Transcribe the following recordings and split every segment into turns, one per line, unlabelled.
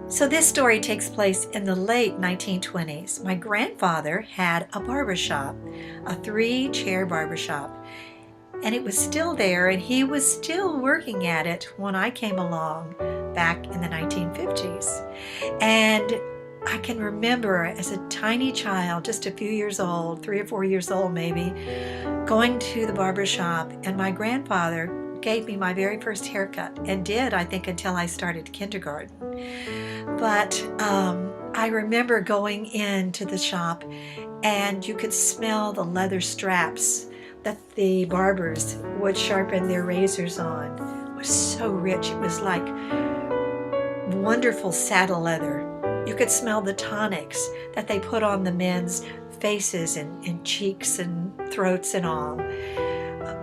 So this story takes place in the late 1920s. My grandfather had a barbershop, a 3-chair barbershop, and it was still there, and he was still working at it when I came along back in the 1950s. And I can remember as a tiny child, just a few years old, 3 or 4 years old maybe, going to the barbershop, and my grandfather gave me my very first haircut, and did, I think, until I started kindergarten. But I remember going into the shop, and you could smell the leather straps that the barbers would sharpen their razors on. It was so rich. It was like wonderful saddle leather. You could smell the tonics that they put on the men's faces and cheeks and throats and all.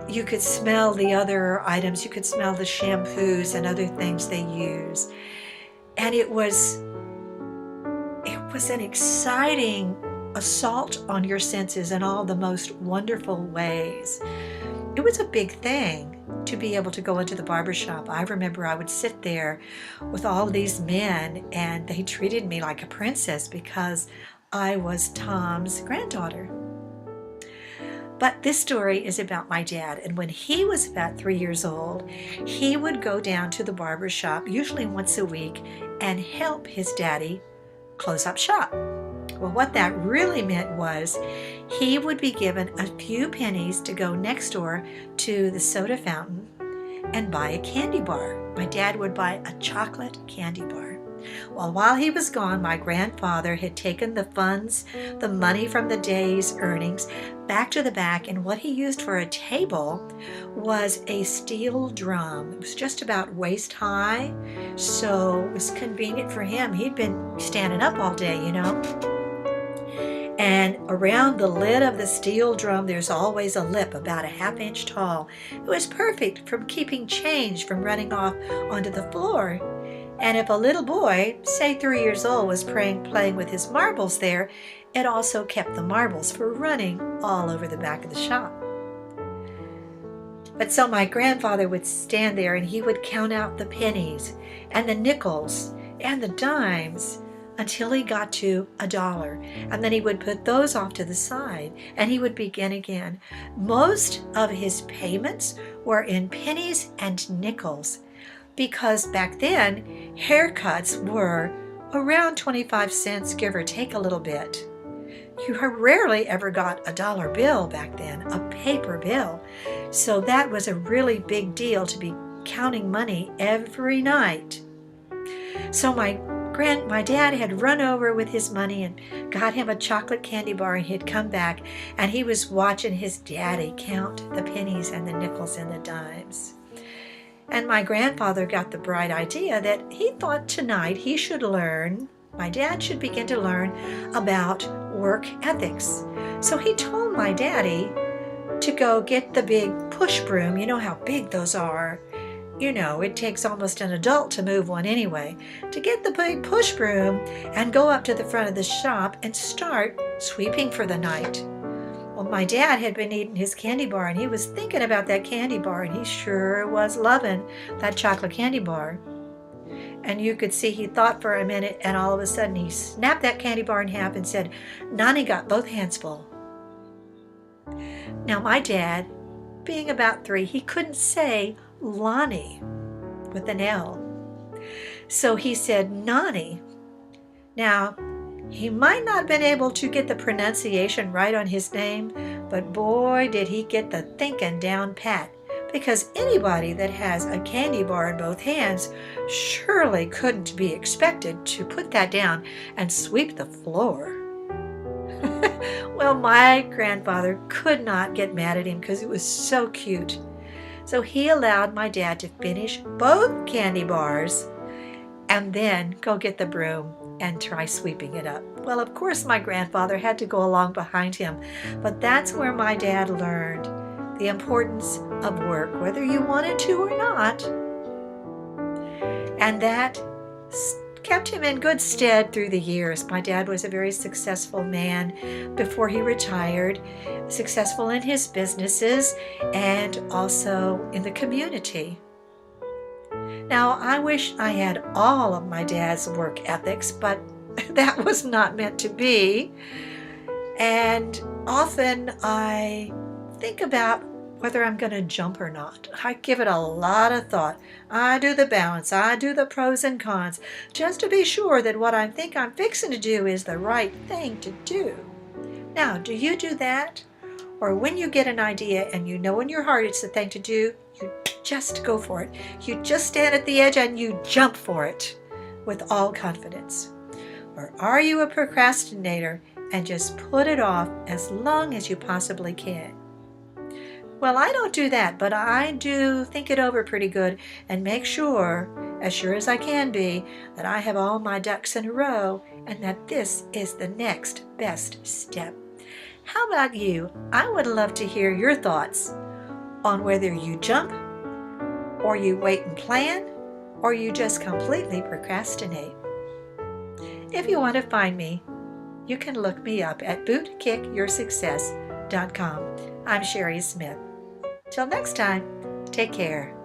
You could smell the other items. You could smell the shampoos and other things they use. And it was an exciting assault on your senses in all the most wonderful ways. It was a big thing to be able to go into the barbershop. I remember I would sit there with all these men, and they treated me like a princess because I was Tom's granddaughter. But this story is about my dad, and when he was about 3 years old, he would go down to the barber shop, usually once a week, and help his daddy close up shop. Well, what that really meant was he would be given a few pennies to go next door to the soda fountain and buy a candy bar. My dad would buy a chocolate candy bar. Well, while he was gone, my grandfather had taken the funds, the money from the day's earnings, back to the back, and what he used for a table was a steel drum. It was just about waist high, so it was convenient for him. He'd been standing up all day, you know. And around the lid of the steel drum, there's always a lip about a ½ inch tall. It was perfect for keeping change from running off onto the floor. And if a little boy, say 3 years old, was playing with his marbles there, it also kept the marbles from running all over the back of the shop. But so my grandfather would stand there, and he would count out the pennies and the nickels and the dimes until he got to $1, and then he would put those off to the side, and he would begin again. Most of his payments were in pennies and nickels, because back then haircuts were around 25 cents, give or take a little bit. You rarely ever got a $1 bill back then, a paper bill. So that was a really big deal to be counting money every night. So my dad had run over with his money and got him a chocolate candy bar, and he'd come back, and he was watching his daddy count the pennies and the nickels and the dimes. And my grandfather got the bright idea that he thought tonight he should learn, my dad should begin to learn about work ethics. So he told my daddy to go get the big push broom. You know how big those are. You know, it takes almost an adult to move one anyway. To get the big push broom and go up to the front of the shop and start sweeping for the night. Well, my dad had been eating his candy bar, and he was thinking about that candy bar, and he sure was loving that chocolate candy bar. And you could see he thought for a minute, and all of a sudden he snapped that candy bar in half and said, "Nani got both hands full." Now my dad, being about 3, he couldn't say Lonnie with an L. So he said Nani. Now, he might not have been able to get the pronunciation right on his name, but boy, did he get the thinking down pat, because anybody that has a candy bar in both hands surely couldn't be expected to put that down and sweep the floor. Well, my grandfather could not get mad at him because it was so cute. So he allowed my dad to finish both candy bars and then go get the broom and try sweeping it up. Well, of course, my grandfather had to go along behind him, but that's where my dad learned the importance of work, whether you wanted to or not. And that kept him in good stead through the years. My dad was a very successful man before he retired, successful in his businesses and also in the community. Now, I wish I had all of my dad's work ethics, but that was not meant to be. And often I think about whether I'm going to jump or not. I give it a lot of thought. I do the balance. I do the pros and cons, just to be sure that what I think I'm fixing to do is the right thing to do. Now, do you do that? Or when you get an idea and you know in your heart it's the thing to do, you just go for it. You just stand at the edge and you jump for it with all confidence. Or are you a procrastinator and just put it off as long as you possibly can? Well, I don't do that, but I do think it over pretty good and make sure as I can be, that I have all my ducks in a row and that this is the next best step. How about you? I would love to hear your thoughts on whether you jump, or you wait and plan, or you just completely procrastinate. If you want to find me, you can look me up at bootkickyoursuccess.com. I'm Sherry Smith. Till next time, take care.